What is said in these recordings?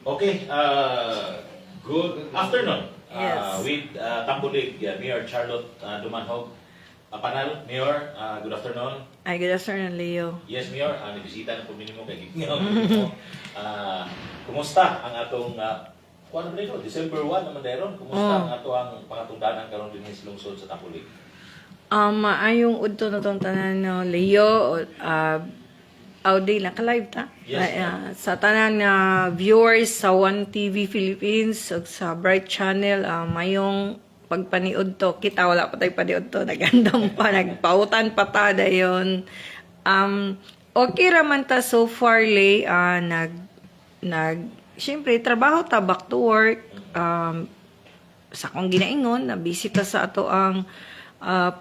Okay, good afternoon. Yes. With Tambulig, Mayor Charlotte Dumanhog. Panal, Mayor, good afternoon. Ay, good afternoon, Leo. Yes, Mayor, nabisita na po minimo kay Gignaw. Kumusta ang atong kuan ba nito? December 1 naman dayron. Kumusta ang ato ang pangatungdanan karon dinhi sa lungsod sa Tambulig? Maayong udto na tong tanan no, Leo, Audi, naka-live ta? Yes, sa tanan na viewers sa One TV Philippines ug sa Bright Channel, mayong pagpaniud to. Kita wala pa tayo paniud to, nagandam pa, nagpautan pa ta dayon. Okay raman ta so far, Lay. Siyempre, trabaho ta, back to work. Sa akong ginaingon, na busy ta sa ato ang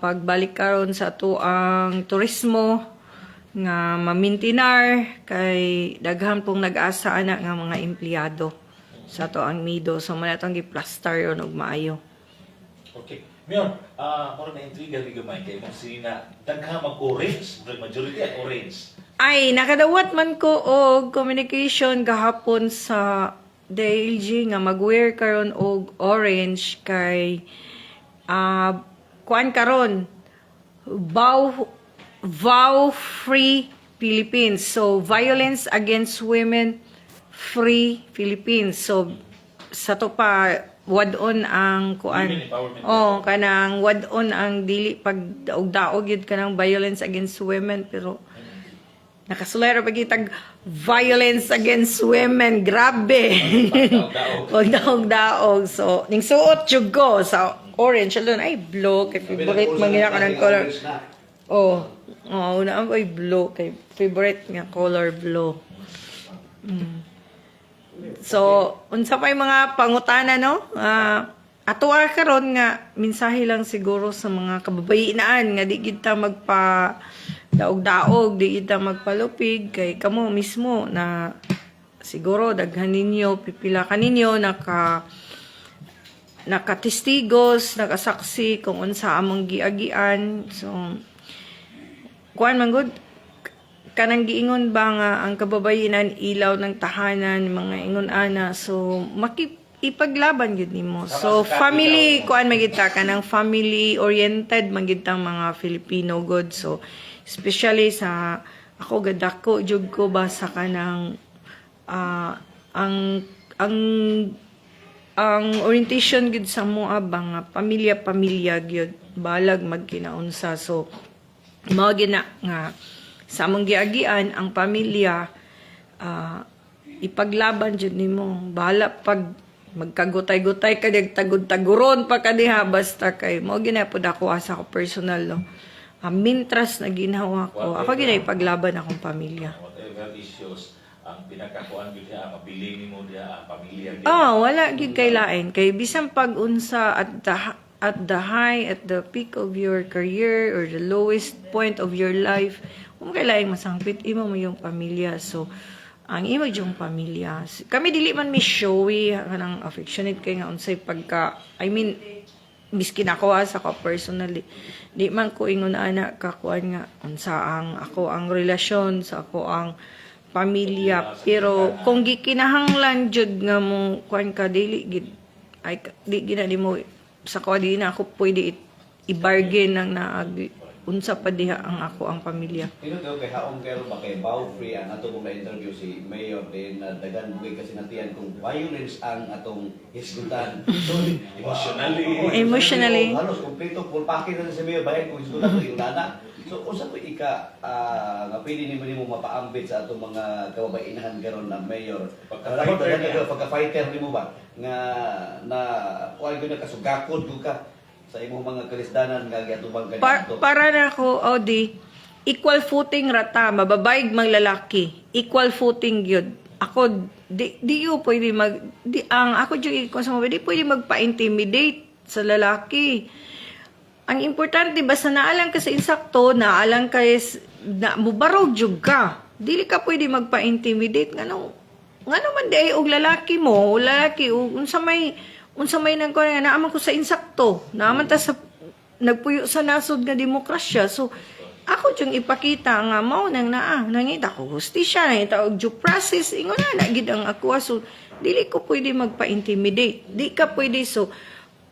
pagbalik karon sa ato ang turismo nga mamintinar kay daghan pong nag-asa ana nga mga empleyado sa ato ang Mido. So man atong gi-plaster yon og maayo. Okay. Mayor, mura na intriga rin gamay kay mo sina dagha mag-orange, majority at orange. Ay, nakadawat man ko og communication gahapon sa DLG nga mag-wear karon og orange kay kuan karon vow free Philippines. So violence against women free Philippines. So sa to pa wadon ang kuan. Women empowerment. Oh, kanang wadon ang dili pag daog yun kanang violence against women, pero nakasulay ra pagitag violence against women, grabe. Wag daog. So ning suot jud ko sa orange alone ay blue kay favorite man gina kanang color. Una ang ay blue kay favorite nga color blue. So, unsa pa yung mga pangutana, no? Ato karon nga mensahe lang siguro sa mga kababayenaan nga di kita magpa daog-daog, di kita magpalupig kay kamo mismo na siguro daghan ninyo, pipila ka ninyo nakatestigos, nakasaksi kung unsa among giagian. So, kuan man gud kanang giingon ba nga ang kababayenan ilaw ng tahanan mga ingon ana, so ipaglaban gyud nimo. So family kuan magita kanang family oriented magitang mga Filipino god. So especially sa ako gadako jud ko ba sa kanang ang orientation gid sa moa ba nga pamilya gyud balag magkinaunsa. So mao gina nga sa among giagian ang pamilya, ipaglaban jud nimo. Bahala pag magkagutay-gutay ka tagud-taguron pa kadiha basta kay mao ginapod ako asa ko personal no. Mintras na ginawa ko. Ako ginay paglaban akong pamilya. Whatever issues ang pinakakuan gyud diha mapili nimo diha ang pamilya. Wala gyud kay lain kay bisan pag-unsa at the high, at the peak of your career or the lowest point of your life, kung kailangan masangpit, imo mo yung pamilya. So, ang imo yung pamilya. Kami dili man mi showy, kanang affectionate kay nga unsay pagka, miskin ako sa ko personally. Di man ko ingon ana kakuan nga unsa ang ako ang relasyon sa ako ang pamilya. Pero kung gikinahanglan jud nga mo kuan ka dili gid ay di gina mo sa ko di na ako pwede i-bargain nang naagi unsa pa diha ang ako ang pamilya. Daw kay haong kayo ba kay bow free ang ato kung na-interview si Mayor din na dagan bugay kasi natiyan kung violence ang atong hisgutan. So, Emotionally. Halos kompleto full package na si Mayor bayan kung hisgutan ko yung nana. So unsa ko nga pwede nimo mapaambit sa atong mga kababainahan karon na Mayor. Pagka-fighter nimo ba nga na kuan gyud kasugakod ka sa imong mga kalisdanan nga giatubang kanito. Para na ako, Audi, equal footing rata, mababayg mang lalaki. Equal footing gyud. Ako di yo pwede ako jud ko sa mga di pwede magpa-intimidate sa lalaki. Ang importante basta naalang ka sa insakto, naalang ka na mubarog jud ka. Dili ka pwede magpa-intimidate ngano man di og lalaki mo, unsa may nang ko nga naaman ko sa insakto. Naaman ta sa nagpuyo sa nasod nga demokrasya. So ako yung ipakita nga mao nang nangita ko hustisya, nangita og due process, ingon na gid ang ako. So dili ko pwede magpa-intimidate, di ka pwede. So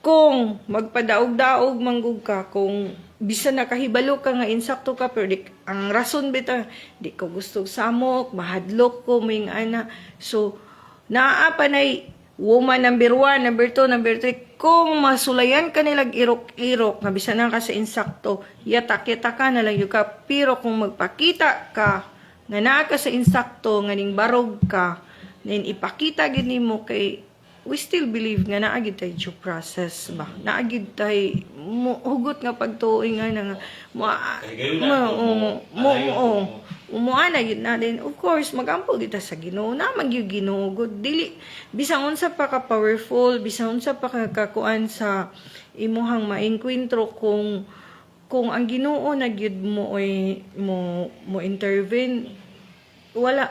kung magpadaog-daog manggug ka, kung bisan nakahibalo ka nga insakto ka, pero ang rason bitaw di ko gusto samok, mahadlok ko may ana. So naa pa nay woman number 1, number 2, number 3, kung masulayan ka nilag irok-irok nga bisan na ka sa insakto, yatak-yata ka na lang yung ka. Pero kung magpakita ka nga naa ka sa insakto nga ning barog ka, then ipakita gid nimo kay we still believe nga naagid tay due process ba, naagid tay hugot nga pagtuoy nga nga umuana gid na din. Of course magampo kita sa Ginoo, naman gyud Ginoo gud, dili bisan unsa pa ka powerful, bisan unsa pa ka kakuan sa imuhang maengkwentro, kung ang Ginoo na gyud mo oy mo intervene, wala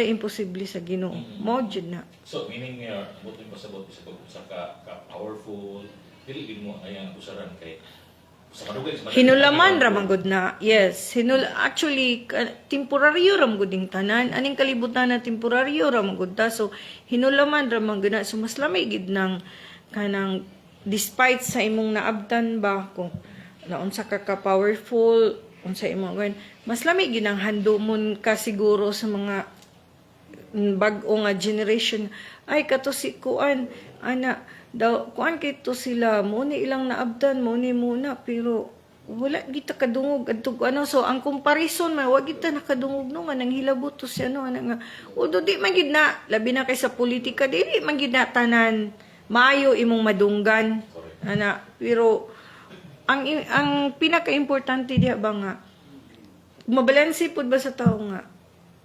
imposible sa Ginoo. Mao jud na. So, meaning buti pasabot sa pag-usa ka powerful, dili gid mo ayang usaran kay sa madugay sa Hinulaman ra man gud na. Yes, actually temporaryo ra man gud ding tanan. Aning kalibutan na temporaryo ra man gud ta. So hinulaman ra man gud na. So mas lamay gid nang kanang despite sa imong naabtan ba, kung naunsa ka powerful, unsa imong gawin, mas lamay gid nang handumon ka siguro sa mga bag-o nga generation. Ay kato si kuan ana daw kuan kay to sila mo ni ilang naabdan mo ni muna, pero wala kita kadungog adto ano. So ang comparison man wa kita nakadungog no nga nang hilabot to si ano nga udo di man gid na, labi na kay sa politika dili man gid na tanan maayo imong madunggan ana. Pero ang pinaka-importante diha ba nga mabalanse pud ba sa tao nga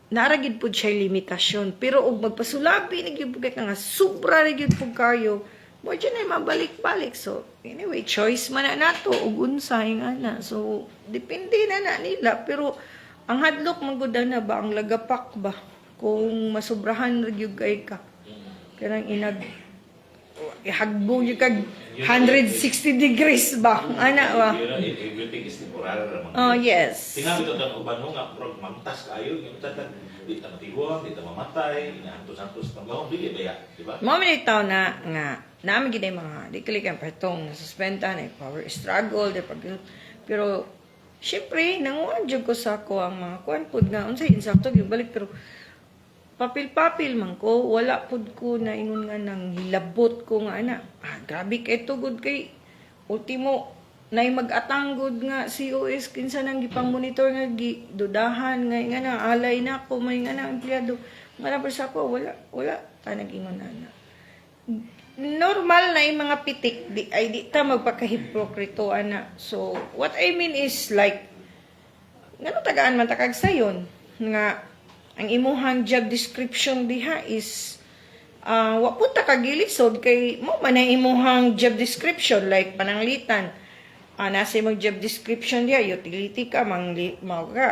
naragid pud siya limitasyon, pero og magpasulabi ni gyud ka nga sobra ra gyud pud kayo, mo dyan ay mabalik-balik. So anyway, choice man na nato og unsay nga na. So depende na nila, pero ang hadlok man gud na ba ang lagapak ba kung masubrahan ra gyud kay ka, kanang ihagbog yung kag 160 degrees ba ana ba. Everything is temporary ra man. Oh yes, Tingabi to ang uban mo nga prog mantas kayo yung tatan di ta matiguan, di ta mamatay, inaantos-antos panglaw dili ba ya, di ba? mo minitaw na nga namin gid mga di kalikan patong suspenda na power struggle de pag, pero syempre nanguan jud ko sa ko ang mga kuan pud nga unsay insakto gyud balik, pero papil-papil man ko, wala pud ko na ingon nga nang hilabot ko nga ana. Grabe kay tugod kay ultimo nay mag-atanggod nga COS kinsa nang gipang monitor nga dudahan nga na alay na ko may nga na empleyado nga na sa ko wala ta nag-ingon ana. Normal na yung mga pitik di ta magpakahipokrito ana. So what I mean is like ngano tagaan man takag sayon nga ang imuhang job description diha is wa po ta kagilisod kay mo man ang imuhang job description like pananglitan. Nasa imong job description diha utility ka mga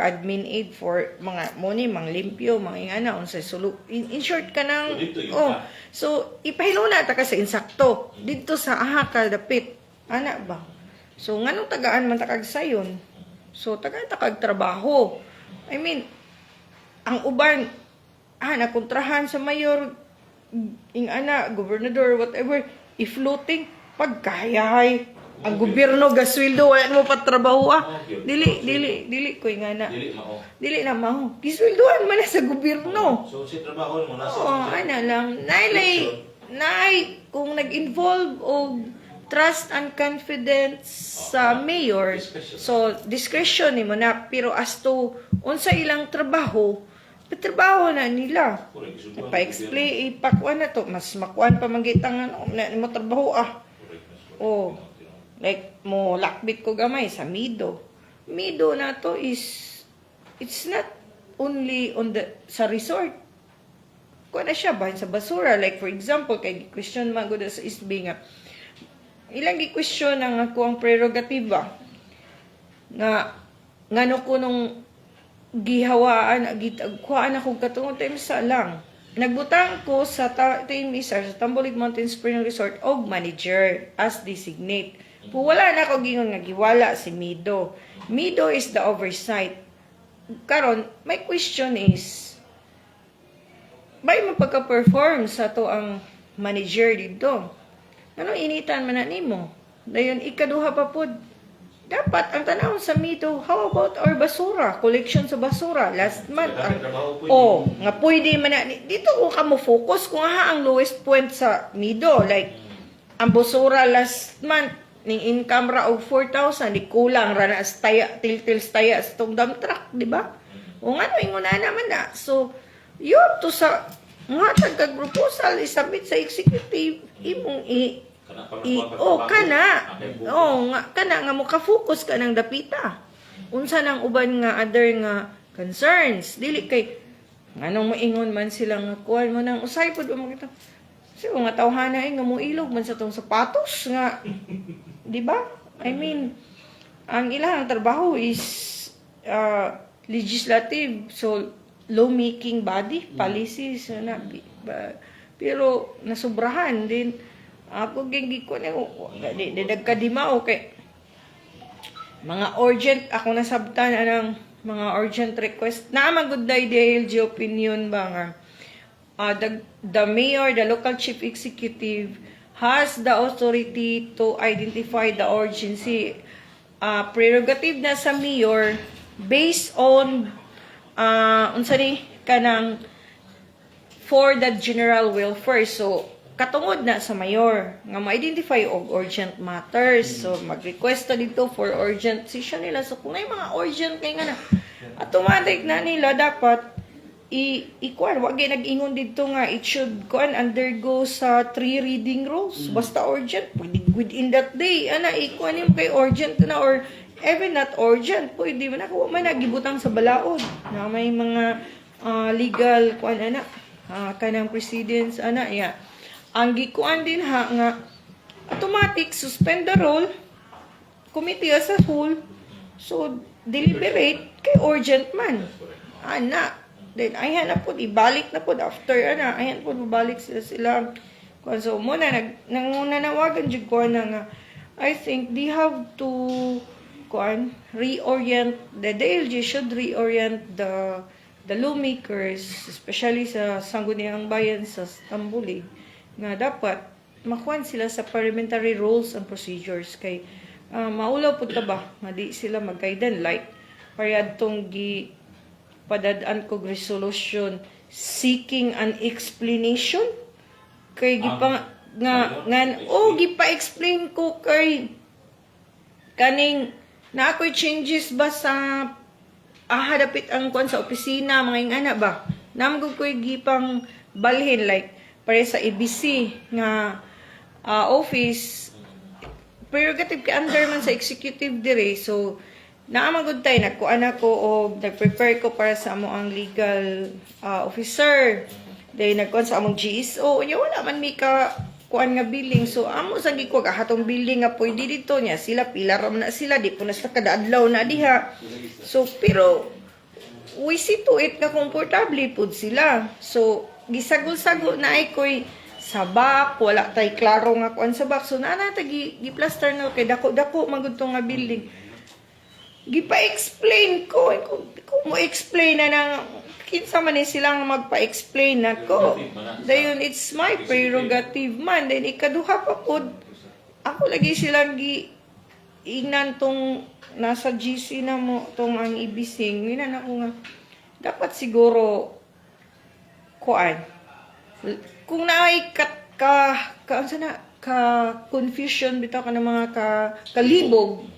admin aid for mga money manglimpyo mga ingana unsay sulu in short ka nang so ipahiluna ta ka sa insakto didto sa aha ka dapit ana ba. So nganong tagaan man ta kag sayon, so tagaan ta kag trabaho. I mean ang uban nakontrahan sa mayor ing ana gobernador whatever i-floating pagkayahay ang gobyerno gasweldo wala mo patrabaho dili ko ingana dili na mao gisweldoan man na sa gobyerno. So si trabaho mo nasa ana lang nay kung nag-involve og trust and confidence sa mayor, so discretion nimo na, pero as to unsa ilang trabaho patrabaho na nila pa-explain ipakuan na to mas makuan pa manggitang mo trabaho like mo lakbit ko gamay sa Mido na to is it's not only on sa resort kuan na siya bahin sa basura, like for example kay question man gud sa isbi nga ilang gi-question ang ako ang prerogatiba nga ngano ko nung gihawaan kuhaan akong katungod time sa lang nagbutang ko sa Misar sa Tambolig Mountain Spring Resort og manager as designate. Kung wala na ako gingon nga giwala si Mido. Mido is the oversight. Karon, my question is, may mapagka-perform sa to ang manager dito. Ano initan man na nimo? Dayon ikaduha pa pod. Dapat ang tanawon sa Mido, how about our basura, collection sa basura last month. Nga pwede man na dito ko ka mo focus kung ang lowest point sa Mido, like ang basura last month ning income ra og 4,000 di kulang ra na staya til staya sa tong dump truck, di ba? O nga no ingon na naman na. So you to sa nga tagkag proposal isubmit sa executive imong kana mo ka-focus ka ng dapita. Unsa nang uban nga other nga concerns dili kay nganong moingon man sila nga kuan mo nang usay pud mo kita. So nga tawhana nga mo ilog man sa tong sapatos nga di ba? I mean, ang ilang trabaho is legislative, so law-making body, policies, na, pero nasubrahan din. Ako gengi ko na, dagkadima, okay. Mga urgent, ako nasabtan ng mga urgent request. Naamagod na DLG opinion ba nga? The mayor, the local chief executive, has the authority to identify the urgency. Prerogative na sa mayor based on unsa ni kanang for the general welfare. So katungod na sa mayor nga ma-identify og urgent matters. So mag-request ta dito for urgent session nila. So kung may mga urgent kay nga na automatic na nila dapat ikuan wag nag-ingon dito nga it should undergo sa 3 reading rules basta urgent within that day ana ikuan yung kay urgent na or even not urgent pwede man ako man nagibutang sa balaod na may mga legal kuan ana kanang precedents ana ya ang gikuan din ha nga automatic suspend the rule committee as a whole so deliberate kay urgent man ana. Then, ayan na po, ibalik na po, after, ayan po, babalik sila. So, muna, nangunanawagan dyan ko na nga, I think they have to, reorient, the DLG should reorient the lawmakers, especially sa Sangguniang Bayan sa Tambuli, nga dapat, makuhan sila sa parliamentary rules and procedures, kay, maulaw po ba, nga di sila mag-guidan, like, pariyad tong padadaan kog resolution seeking an explanation kay gipa gipa-explain ko kay kaning na ako'y changes ba sa hadapit ang kuan sa opisina mga ingana ba namgod ko'y gipang balhin like pare sa ABC nga office prerogative kay under man sa executive dire so naamagod tayo, nagkuan ako o nag-prepare ko para sa amo ang legal officer. Dahil nagkuan sa among GSO. Nya wala man may kuan nga billing. So, amo sa gikuag, hatong billing nga pwede dito niya. Sila, pilaram na sila. Di po na sa kadaadlaw na diha. So, pero, we see to it na komportable po sila. So, gisagol-sagol na ay ko'y sabak, wala tay klaro nga kuan sabak. So, gi-plaster na kay dako-dako magudtong nga building. Gipa-explain ko. Kung mo explain na nang kinsa man silang magpa-explain na ko. Dayon, it's my prerogative man. Then, ikaduha pa po, ako lagi silang ignan tong nasa GC na mo, tong ang ibising. Minan ako nga, dapat siguro, kuan. Kung naay confusion bitaw ka ng mga kalibog,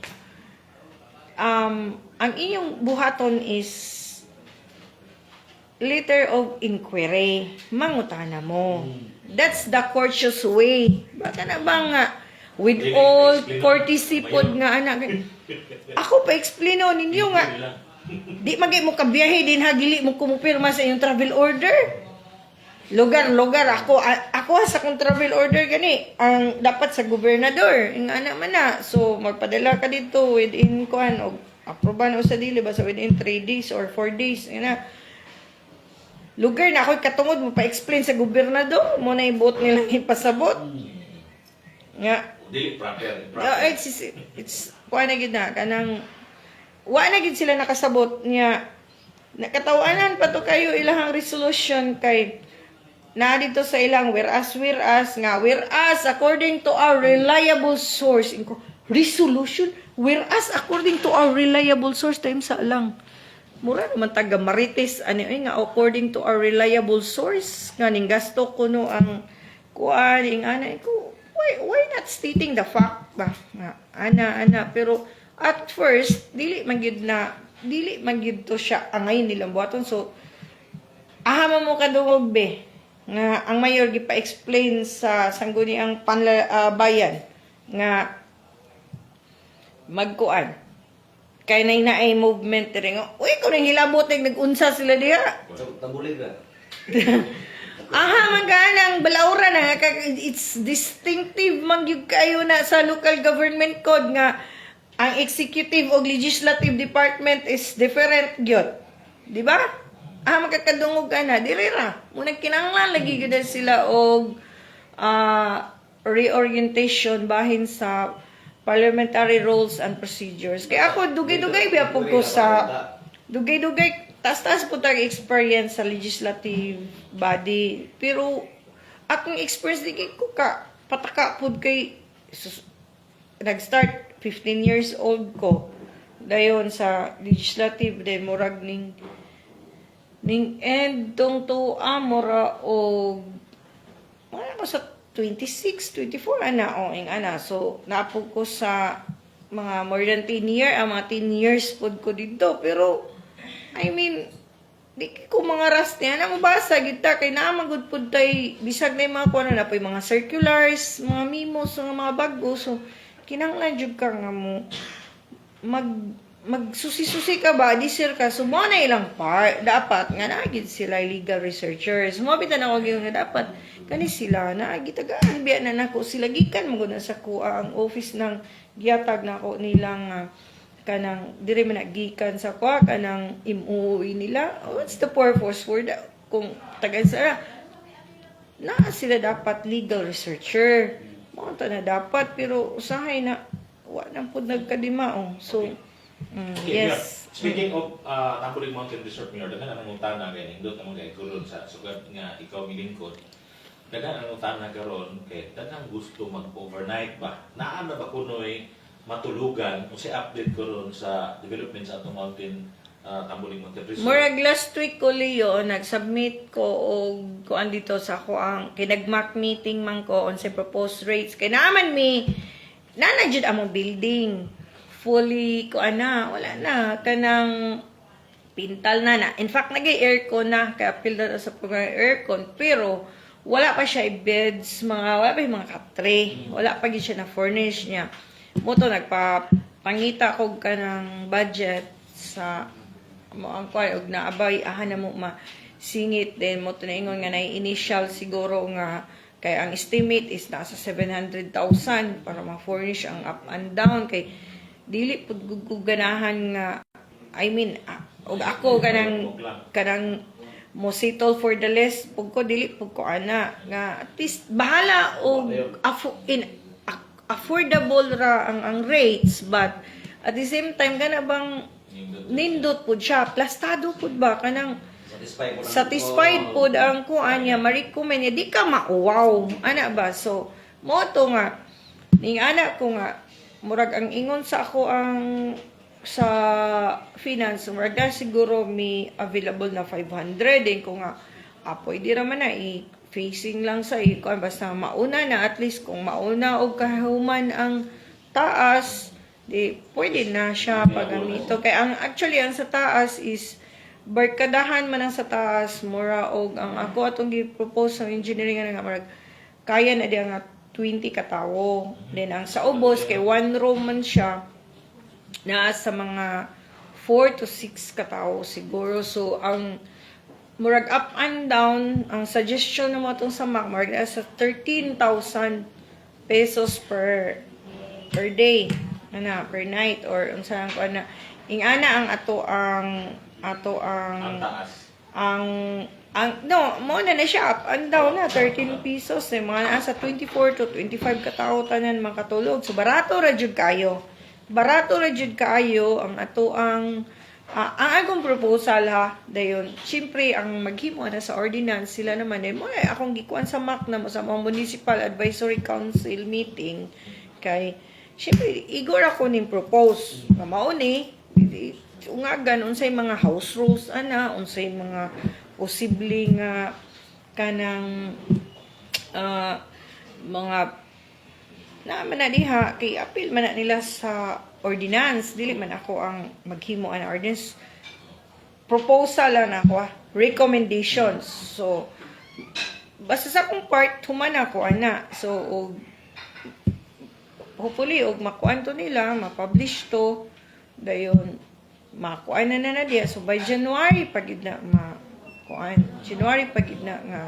ang inyong buhaton is letter of inquiry. Mangutana mo. That's the courteous way. Baka na ba nga, with all courtesy pod nga anak. Ako pa explaino ninyo nga, di magay mo kabiyahe din hagili mo kumupirma sa inyong travel order. Lugar ako sa kong travel order gani ang dapat sa gobernador nga naman na so magpadala ka dito within kuan og aproba na sa dili basta within 3 days or 4 days ina lugar na ako katungod mo pa-explain sa gobernador mo na ibot nilang ipasabot nga dili proper it's kuan na gid na kanang wa na gid sila nakasabot niya. Nakatawanan pa to kayo ilahang resolution kay na dito sa ilang whereas according to our reliable source resolution whereas according to our reliable source time sa lang mura naman taga Marites ano nga according to our reliable source nga ning gasto kuno ang kuan ing ana ko why not stating the fact ba nga ana pero at first dili man gyud to siya angay nilang buhaton so ahama mo kadungog be nga ang mayor gipa-explain sa sangguniang bayan nga magkuan kay nay movement diri nga uy kuno hilabot nag-unsa sila diha Tambulig na. aha manganang balawra na it's distinctive man gyud kayo na sa local government code nga ang executive o legislative department is different gyud di ba magkakadungog ka na diri ra munang kinahanglan lagi gyud sila og reorientation bahin sa parliamentary rules and procedures. Kaya ako, dugay-dugay biya po ko sa... Dugay-dugay, tas-tas po tayong experience sa legislative body. Pero, akong experience, di ko pataka po kay... Nag-start, 15 years old ko. Dayon sa legislative, day murag ning end tong to mura o... Wala ko sa 26, 24 ana. So, naapog ko sa mga more than 10 years, mga 10 years pod ko dito. Pero, I mean, di ko mga ras niya na mabasa kita kay naamagod pod tay bisag na yung mga kuano na po yung mga circulars, mga memos, mga bago. So, kinanglan jud ka nga mo magsusi-susi ka ba, disir ka, so mo na ilang part, dapat nga naagid sila legal researchers. Mabitan ako yung nga dapat, kani sila, naagitagaan, biya na nako, sila gikan mo na sa kuha, ang office ng giatag na ako nilang, kanang, dire man gikan sa kuha, kanang imuwi nila. What's the purpose for that? Kung tagan sa, na sila dapat legal researcher. Mga na dapat, pero usahay na, wala po nagkadimaong. So, Okay, yes. Speaking of Tambulig Mountain Resort, Mayor, dagan ang utana kay indot naman kay kulon sa sugad nga ikaw milingkod. Dagan ang utana karon kay dagan gusto mag-overnight ba? Naa na ba kunoy matulugan o si update karon sa development sa atong mountain Tambulig Mountain Resort? Murag last week ko liyo, nag-submit ko og kuan dito sa ako ang kinag-mock meeting man ko on sa proposed rates. Kay naman nanajud among building. Fully wala na kanang pintal na. In fact, nag-aircon na kaya pilda na sa program aircon pero wala pa siya beds, wala pa yung mga katre. Wala pa siya na furnish niya. Moto nagpapangita ko kanang budget sa mo ang kuan og naabay na mo masingit din mo to na ingon nga na initial siguro nga kay ang estimate is nasa 700,000 para ma-furnish ang up and down kay dili pud ganahan nga I mean og ako kanang mo settle for the less pug ko dili pug ko ana nga at least bahala og affordable ra ang rates but at the same time kana bang nindot pud siya plastado pud ba kanang satisfied pud ang kuan niya ma-recommend niya di ka mauwaw ana ba so mo to nga ning ana ko nga murag ang ingon sa ako ang sa finance murag na siguro may available na 500 din ko nga pwede raman na facing lang sa iko basta mauna na at least kung mauna og kahuman ang taas di pwede na siya pagamito kay ang actually ang sa taas is barkadahan man ang sa taas mura og ang ako atong gi-propose sa engineering nga murag kaya na di nga 20 katawo. Then, ang sa ubos, kay one room man siya, na sa mga 4 to 6 katawo siguro. So, ang murag up and down, ang suggestion na mo itong sa MAC, murag na sa 13,000 pesos per day. Per night. Or, ang saan ko na. Ingana ang mo na siya up and down na 13 pesos mga nasa 24 to 25 katao tanan makatulog so barato ra jud kayo barato ra jud kaayo ang ato ang akong proposal ha dayon syempre ang maghimo na sa ordinance sila naman mo akong gikuan sa MAC na mo sa mga municipal advisory council meeting kay syempre igor ako ning propose nga mao ni ungagan unsay mga house rules ana unsay mga posible nga kanang mga naman na diha kay apil man na nila sa ordinance dili man ako ang maghimo an ordinance proposal lang ako recommendations so basta sa akong part human ako ana so hopefully og makuan to nila ma-publish to dayon makuan na diha so by January pagid na January pagid na nga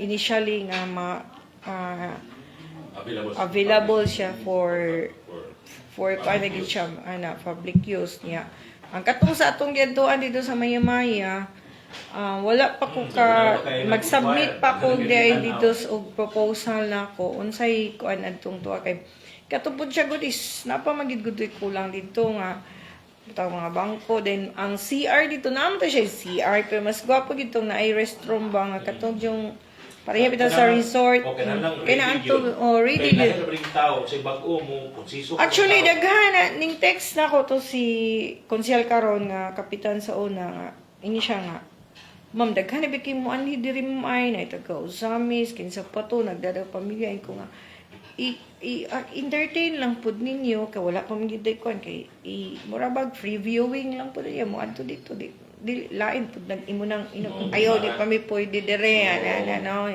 initially nga available siya for kanagin siya public use niya. Ang katong sa atong giadtuan dito sa Maya-Maya, wala pa ko mag-submit pa ko dito og proposal na ko unsay kuan adtong tuwa kay katupod siya gud is napamagid gud kulang dito nga bitaw mga bangko then ang CR dito naman siya CR pero mas gwapo gitong na ay restroom ba nga katong yung pareha bitaw sa resort. Kaya anto ready yun. Actually, daghan ning text na ko to si Konsyal Karon nga kapitan sa una nga. Ini siya nga. Ma'am, daghan na bikin mo anhi diri mo ay na itaga usamis kinsa pa to nagdadaw pamilya ko nga. Entertain lang pud ninyo kay wala pa magid kon kay murabag free viewing lang pud niya mo adto dito di lain pud nag-imo nang ayo di pa mi pwede dire no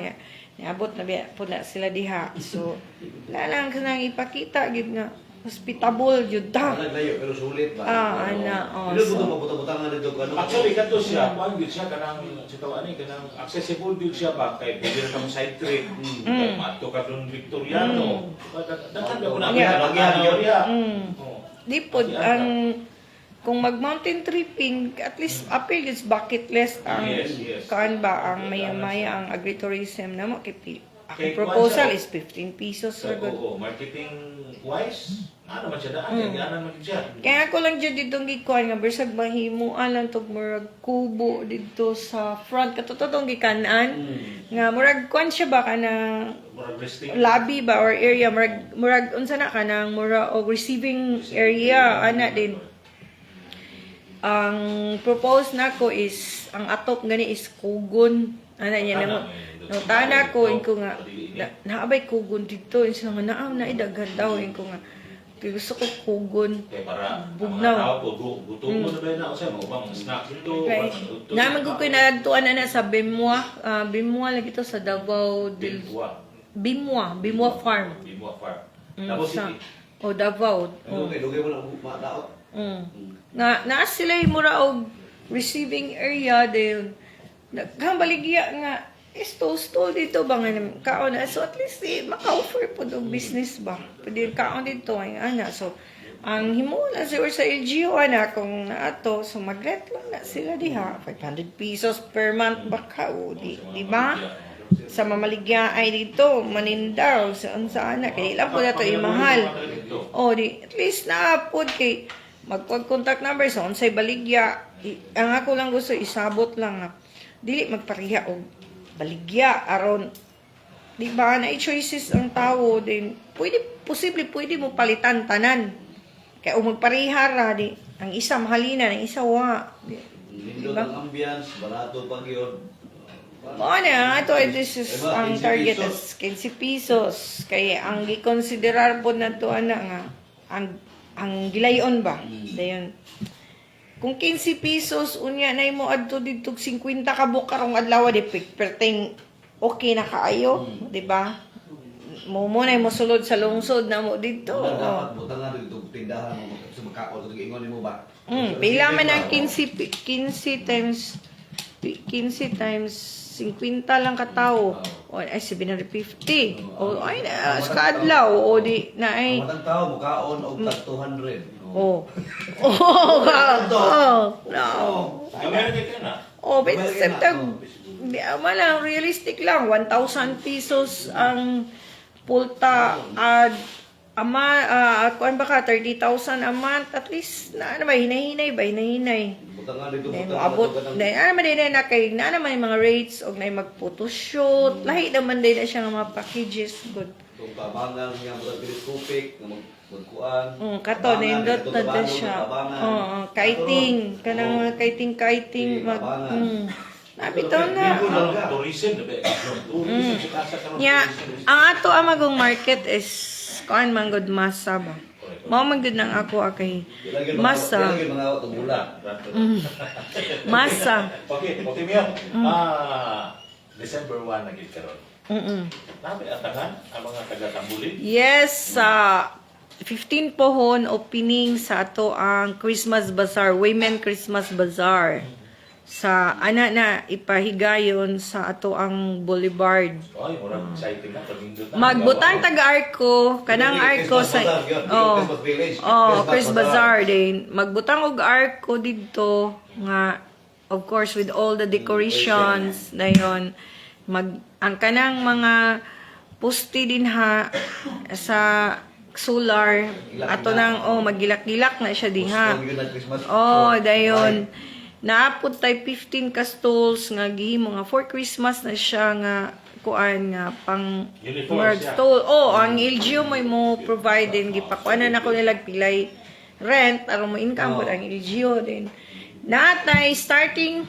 niabot na pud na sila diha so lang kanang ipakita gid nga hospitable jud ta naglayo pero sulit ba ana dilo buto mabutang-butang dito ano actually kadto siya kuan gyud siya kanang sitaw ani kanang accessible gyud siya ba kay pwede ra kang side trip kay mato ka dun Victoriano daghan ba kuna area di pod ang kung mag-mountain tripping, at least appeal is bucket list ang kaan ba ang maya-maya ang agritourism na mo kay proposal is 15 pesos ra gud. Marketing wise, ano man siya daan, ano man siya. Kaya ako lang jud dito gikuan nga bersag mahimuan lang tog murag kubo dito sa front katotong gikanan nga murag kuan siya ba kana lobby ba or area murag unsa na kanang murag og receiving area ana din. Ang propose nako is ang atop gani is kugon ana niya namo no tana ko inko nga naabay kugon dito insa nga naaw na idaghan daw inko nga gusto ko kugon kay para bugnaw gutom mo na ba na usa mo bang snack dito naman ko kinadtuan na sa Bimwa lagi to sa Davao del Bimwa farm Davao City Davao dugay mo na madaot na sila mura og receiving area din nagkambaligya nga stall dito ba nga kaon na so at least maka-offer po ng business ba pwede kaon dito ay ana so ang himuon na siguro sa LGU ana kung naato so mag-rent lang na sila diha 500 pesos per month baka di ba sa mamaligya ay dito manindaw saan ana kay ilang po na to imahal di at least na pod kay magpag-contact number sa unsay baligya. Ang ako lang gusto isabot lang na dili magpareha og baligya aron di ba na choices ang tao din pwede mo palitan tanan kaya og magpareha ra di ang isa mahalina ang isa wa lindo ang ambience barato pag yun this is ang target is 15 pesos kaya ang gikonsiderar po na to ana nga ang gilayon ba dayon kung 15 pesos unya na mo adto dito 50 ka bukarong adlaw di perteng okay na kaayo di ba mo na mo sulod sa lungsod na mo dito butang nga dito tindahan mo sa makaon dito ingon nimo ba pila man ang 15 times 50 lang ka tao o ay 750 o ay sa adlaw o di na ay matang tao mukaon og 200 no but realistic lang 1,000 pesos ang pulta ad kuan ba ka 30,000 a month at least na ano ba hinay-hinay ba hinay-hinay. Butangan dito, Dahil butangan abot, dito ka ng- dahil ano man din na kay na naman yung mga rates o na mag-photoshoot, lahi naman din na siya nga mga packages, good. Itong kabangan nga mga telescopic nga magkuan. Kato, nindot na da siya. Oo, kiting, kanang mga kiting, mag, nabitaw na. Tourism, diba? Tourism sa kasa karon. Yeah, ang ato amagong market is, kuan man good masa ba? Mao man gud nang ako kay masa. Ilagay mga tumula. Masa. Okay, Mio. December 1 na gid karon. Nabi atangan ang mga taga-Tambulig. Yes, 15 pohon opening sa ato ang Christmas Bazaar, Women Christmas Bazaar. Sa ana na ipahigayon sa ato ang Boulevard. Ay, murag exciting na pagindot na. Magbutang taga-arko, kanang arko sa Christmas Bazaar din. Magbutang og arko didto nga of course with all the decorations dayon ang kanang mga poste din ha sa solar ato nang magilak-gilak na siya diha. Dayon naapod tay 15 ka stalls nga gihimo nga for Christmas na siya nga kuan nga pang Uniform siya. stall. Ang LGU may mo provide din gipakuanan ako nilag pilay rent aron mo income ang LGU din. Natay starting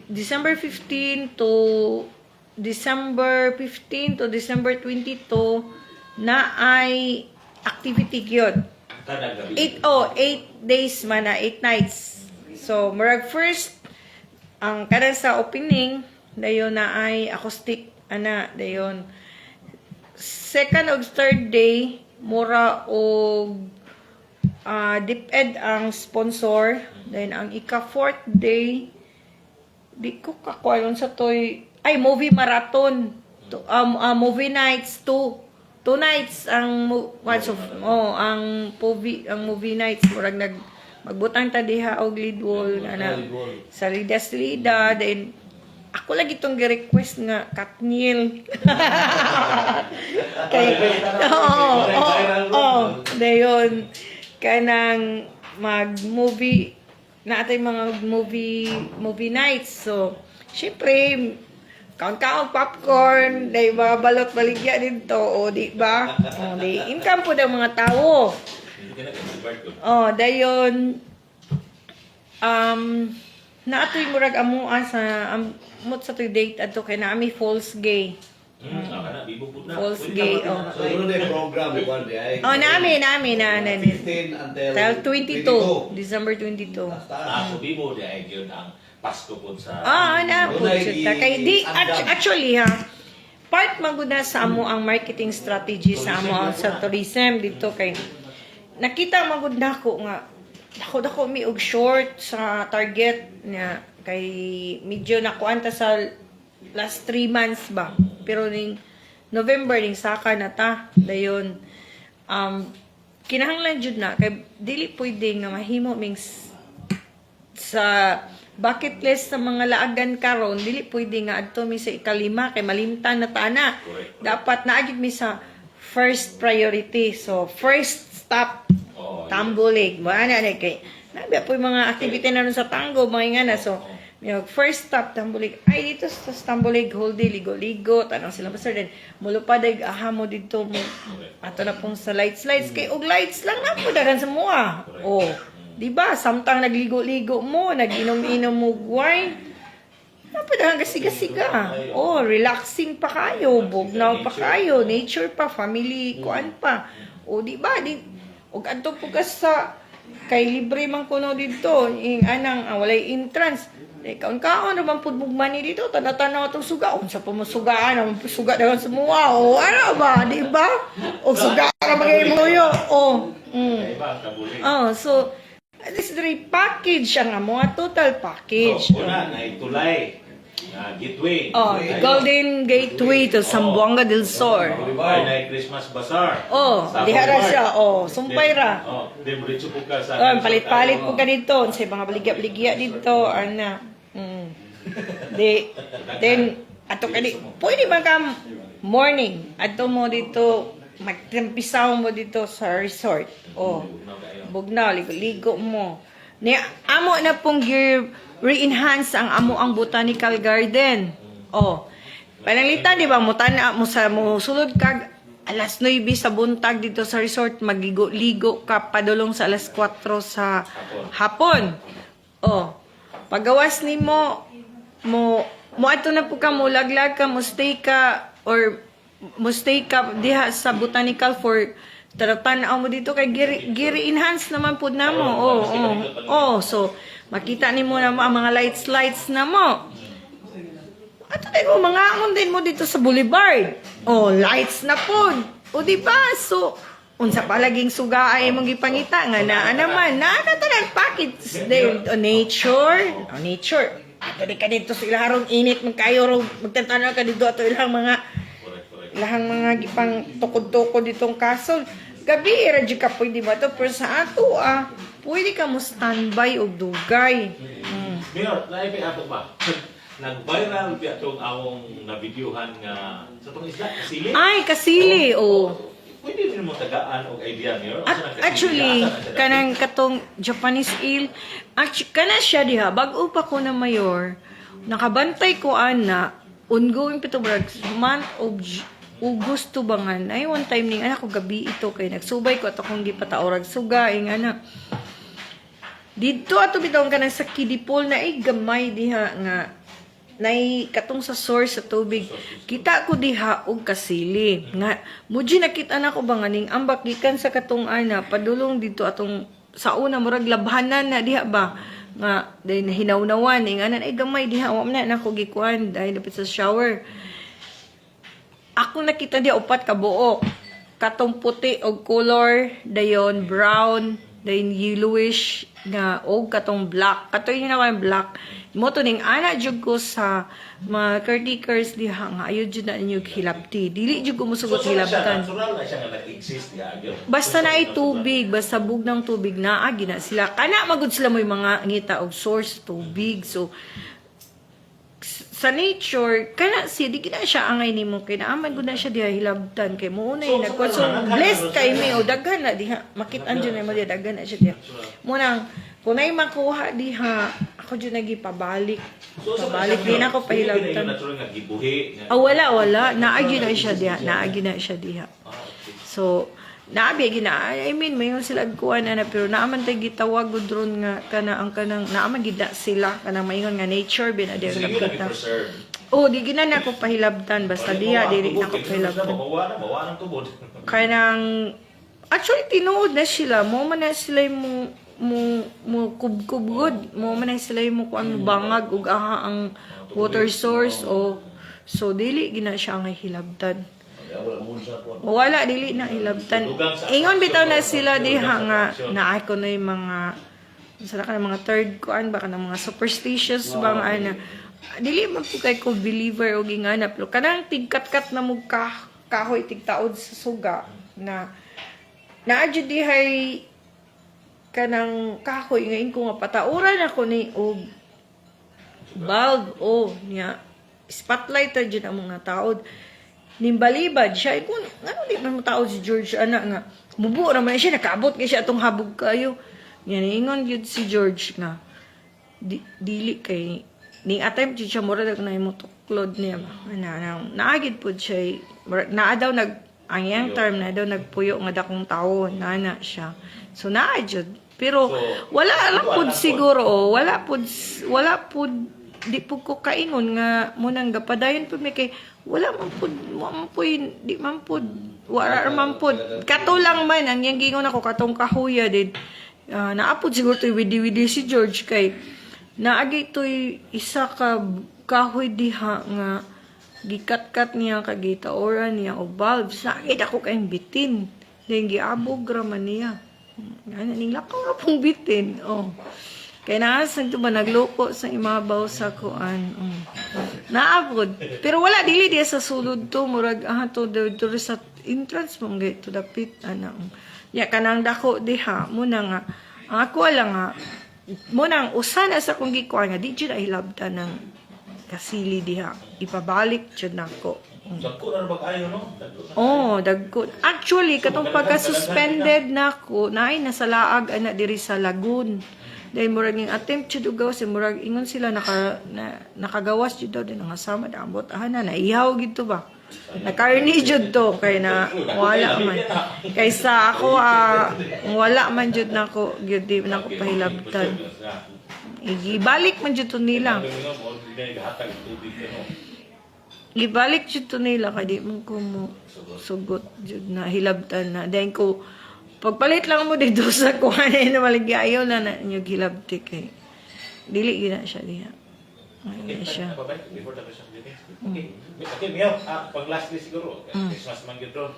December 15 to December 22 na ay activity gyud. Kada gabi. 8 days man na 8 nights. So murag first ang kada sa opening dayon na ay acoustic ana dayon. Second ug third day mura og DepEd ang sponsor. Then ang fourth day di ko kakuayon sa toy movie marathon. Movie nights 2 nights ang ang movie nights murag magbutang ta diha og lead wall ana sa Lida then ako lagi itong gi-request nga Katniel. Dayon kanang mag-movie naatay mga movie nights. So syempre kaon-kaon popcorn, day ba balot baligya dito di ba? Di income po daw mga tao. Dayon naatoy murag amuan sa amot sa toy date adto kay naami false gay. False gay. So yun na yung program one day. Nami na 15 until 22, December 22. Ako bibo di ay gyud ang Pasko po sa... na po siya. Kay di, actually ha, part maguna sa amo ang marketing strategy sa amo sa tourism dito kay nakita magud nako nga dako mi og short sa target niya kay medyo nakuanta sa last 3 months ba pero ning November ning saka na ta dayon kinahanglan jud na kay dili pwede nga mahimo ming sa bucket list sa mga laagan karon dili pwede nga adto mi sa ikalima kay malimtan na tana. Dapat naagid mi sa first priority. So first stop Tambulig. Mo ana ni kay nabi po mga activity na ron sa Tango mga ngana. So first stop Tambulig. Ay dito sa Tambulig whole day ligo-ligo tanang sila pastor din. Mulupad ay ahamo dito mo. Ato na pong sa lights kay og lights lang na po dagan sa mua. Diba? Samtang nagligo-ligo mo, nag-inom-inom mo wine, napadahan gasiga-siga. Relaxing pa kayo, bugnaw pa kayo, nature pa, family, kuan pa. Diba? Og adto po ka sa, kay libre man kuno dito, walay entrance. Kaon-kaon naman po mugmani dito, tanda-tanaw itong suga. Sa pumusugaan, suga dagan sa mua. Ano ba? Diba? O suga ka mag-imuyo. So, this is the package siya nga mo, total package. Una, naitulay. Gateway. Golden Gateway to Zamboanga del Sur. Ay, Christmas Bazaar. Dihara siya. Sumpay ra. Diretso po ka sa... Palit-palit po ka dito. Sa mga baligya-baligya dito. Then, ato ka di. Pwede man ka morning, adto mo dito, magtempisaw mo dito sa resort. Oh, Bugnaw kayo. bugnaw, ligo mo. Ni amo na pong re-enhance ang amo ang botanical garden. Oh. Pananglitan di ba mo tana mo sa mo sulod kag alas 9 sa buntag dito sa resort magigo-ligo ka padulong sa alas 4 sa hapon. Oh. Pagawas nimo mo ato na po ka mo laglag ka mo stay ka or mo stay ka diha sa botanical for tanaw mo dito kay giri enhance naman pud namo. So makita nimo na mo ang mga lights na mo. Ato din mo mga amon din mo dito sa boulevard. Oh, lights na pud. O di ba? So unsa palaging suga ay mong gipangita nga naa naman na tanan package din nature. Ato di ka dito sa ilarong init magkayo ro magtantanaw ka dito ato ilang mga lahang mga gipang tukod-tukod ditong castle. Gabi ra jud ka pwede ba to pero sa ato pwede ka mo standby og dugay. Mayor, lahi pa ato ba? Nag-viral biya itong awong na-videohan nga sa itong isla, kasili. Ay, kasili, Pwede rin mo tagaan og idea, Mayor. Actually, kanang katong Japanese eel, actually, kana siya diha, bago pa ko na mayor, nakabantay ko ana, ongoing pito month of August bangan. Ay, one time ning anak ko gabi ito, kay nagsubay ko ato kung di pataorag suga, ay nga na. Dito ato bitong kanang sa kidipol na gamay diha nga, nay katong sa source sa tubig kita ko diha og kasili nga muji nakita na ko ba nga ning ambak gikan sa katong ana padulong dito atong sa una murag labhanan na diha ba nga dahil hinawnawan ning anan ay gamay diha wa man na ko gikuan dahil dapit sa shower ako nakita diha upat ka buok katong puti og color dayon brown dayon yellowish nga og katong black katoy hinawan black mo to ning ana jud ko sa mga caretakers diha nga ayo jud na inyo hilabti dili jud ko musugot hilabtan natural na siya nga nag-exist diha. basta na ay tubig basta bugnang tubig naa gina sila kana magud sila moy mga ngita og source tubig so sa nature kana si di gina siya angay nimo kay naaman gud na siya diha hilabtan kay mo unay nagkuan so blessed kay mi o daghan na diha makit-an jud na mo diha daghan na siya diha mo nang kunay makuha diha ako jud nagipabalik pabalik din ako pahilabtan wala naagi na siya diha so naabi gina I mean mayon sila kuan na pero naaman tay gitawag gud ron nga kana ang kanang naaman gida sila kanang mayon nga nature bin adi nakita di gina na ko pahilabtan basta diha dili na ko pahilabtan mawa nang tubod kanang actually tinuod na sila mo man na sila mo kubkub mo man na sila mo kuan bangag ug aha ang water source so dili gina siya nga hilabtan wala dili na hilabtan ingon bitaw na sila diha nga naay ko na yung mga sala ka mga third kuan baka ng mga superstitious bang ana dili man po kay ko believer og ingana pero kanang tigkat-kat na mo kahoy tigtaod sa suga na naadyo dihay kanang kahoy ngayon ko nga patauran ako ni og bulb niya spotlight ta jud ang mga taod nimbalibad siya kung ano di man mo tao si George ana nga mubo ra man siya nakaabot kay siya atong habog kayo yan ingon gyud si George nga dili kay ning attempt jud siya mura dag na imo tuklod niya ba naagid pud siya naa daw ang yang term na daw nagpuyo nga dakong tawo nana siya so naa jud pero wala lang pud siguro wala pud di pud ko kaingon nga mo nang gapadayon pud may kay wala man pud di man pud wala man pud kato lang man ang yang gingon ako katong kahuya din naapod siguro toy widi si George kay naagi toy isa ka kahoy diha nga gikat-kat niya kagita ora niya og bulbs nakita ako kayong bitin then giabog ra man niya ana ning lakaw ra pong bitin kaya naasan ito ba naglupo sa imabaw sa kuan. Naabod. Pero wala, dili diya sa sulod to. Murag, to sa entrance mong gay to the pit. Kanang dako diha. Muna nga, ang ako lang nga, muna ang usan sa kong gikuan nga, di dyan ay labda ng kasili diha. Ipabalik jud nako. Dagko na ba kayo, no? Dagko na. Oh, dagko. Actually, katong pagka-suspended nako, naay nasa laag ana diri sa Lagoon. Dahil murag ning attempt jud ugaw si murag ingon sila nakagawas jud daw din nga sama da ambot ana na ihaw gid to ba. Nakarni jud to kay na wala man. Kaysa ako wala man jud nako gyud di nako pahilabtan. Igibalik man jud to nila. Ibalik jud to nila kay di man ko mo sugot jud na hilabtan na. Then ko pagpalit lang mo dito sa kuhanin na malagi ayaw na nyo hilabti kay dili gina siya diha. Ayun siya. Okay, Mio, pag lastly siguro, Christmas man yun ron,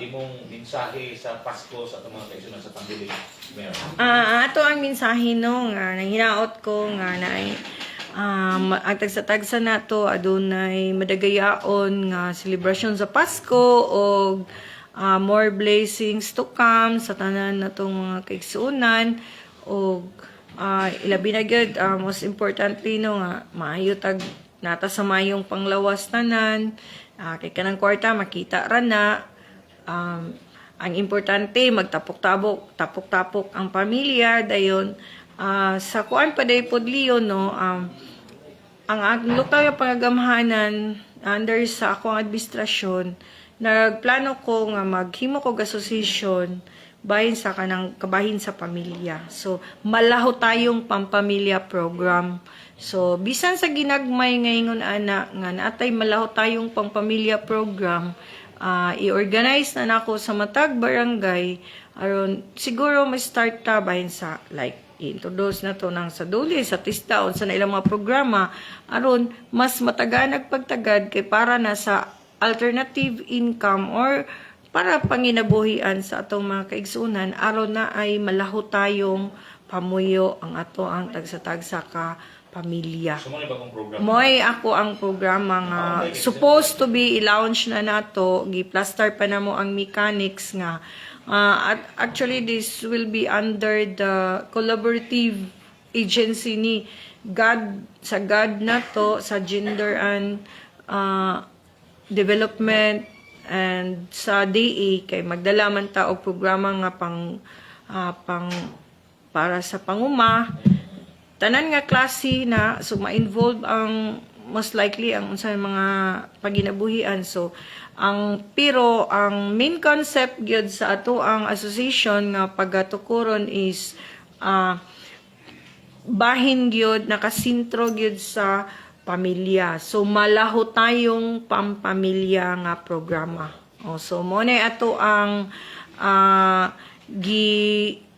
imong mensahe sa Pasko sa itong mga kaisunan sa Tambulig, Mio. Ato ang mensahe no nga nang hinaot ko nga naay ang tagsa-tagsa nato adunay madagayaon nga celebration sa Pasko o more blessings to come sa tanan natong mga kaigsuonan o ilabi na gyud most importantly no nga maayo tag nata sa mayong panglawas tanan kay kanang kwarta makita ra na ang importante magtapok-tapok ang pamilya dayon sa kuan pa day pod Leo no ang lutaw yung pangagamhanan under sa akong administrasyon nagplano ko nga maghimo ko association bahin sa kanang kabahin sa pamilya. So, malaho tayong pampamilya program. So, bisan sa ginagmay ngayon ana nga naatay malaho tayong pampamilya program, i-organize na nako sa matag barangay aron siguro may start ta bahin sa like introduce na to nang sa duli sa tista on sa ilang mga programa aron mas mataganag pagtagad kay para na sa alternative income or para panginabuhian sa atong mga kaigsunan aron na ay malaho tayong pamuyo ang ato ang tagsa-tagsa ka pamilya. So, mo ba kong program? Moy ako ang programa nga supposed to be i-launch na nato, gi-plaster pa na mo ang mechanics nga. Actually this will be under the collaborative agency ni God sa God na to sa gender and development and sa DA kay magdala man ta og programa nga pang para sa panguma tanan nga klase na so ma-involve ang most likely ang unsay mga paginabuhian so pero ang main concept gyud sa ato ang association nga pagatukuron is bahin gyud nakasintro gyud sa pamilya. So malaho tayong pampamilya nga programa. So mo na ato ang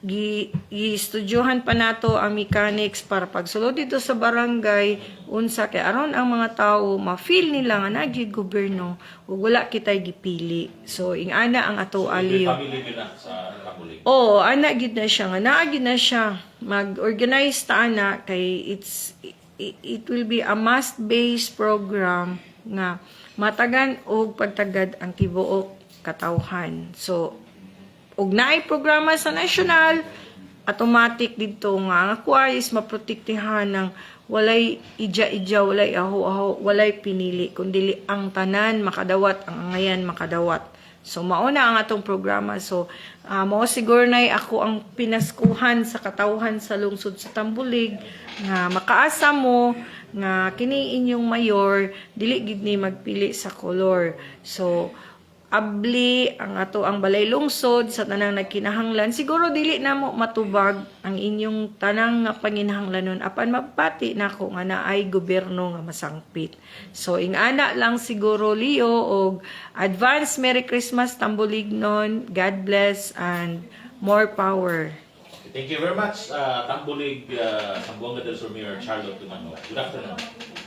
gi-estudyohan pa nato ang mechanics para pagsulod dito sa barangay unsa kay aron ang mga tao ma-feel nila nga nagyud gobyerno ug wala kitay gipili. So ingana ang ato aliw. Family yun na sa Tambulig. Oo, ana gyud na siya nga naa gyud na siya mag-organize ta ana kay it will be a must-based program nga matagan og pagtagad ang tibuok katawhan. So, og naay programa sa national, automatic dito nga is maprotektihan ng walay ija-ija, walay aho-aho, walay pinili, kundi ang tanan makadawat, ang angayan makadawat. So, mauna ang atong programa. So, mao siguro na ako ang pinaskuhan sa katawhan sa lungsod sa Tambulig nga makaasa mo nga kini inyong mayor dili gid ni magpili sa kolor. So, abli ang ato ang balay lungsod sa tanang nagkinahanglan siguro dili na mo matubag ang inyong tanang nga panginahanglanon apan mapati nako nga naay gobyerno nga masangpit. So ingana lang siguro Leo og advance Merry Christmas Tambulignon. God bless and more power. Thank you very much, Tambulig, Sambuanga del Sur Mayor Charlotte Tumano. Good afternoon.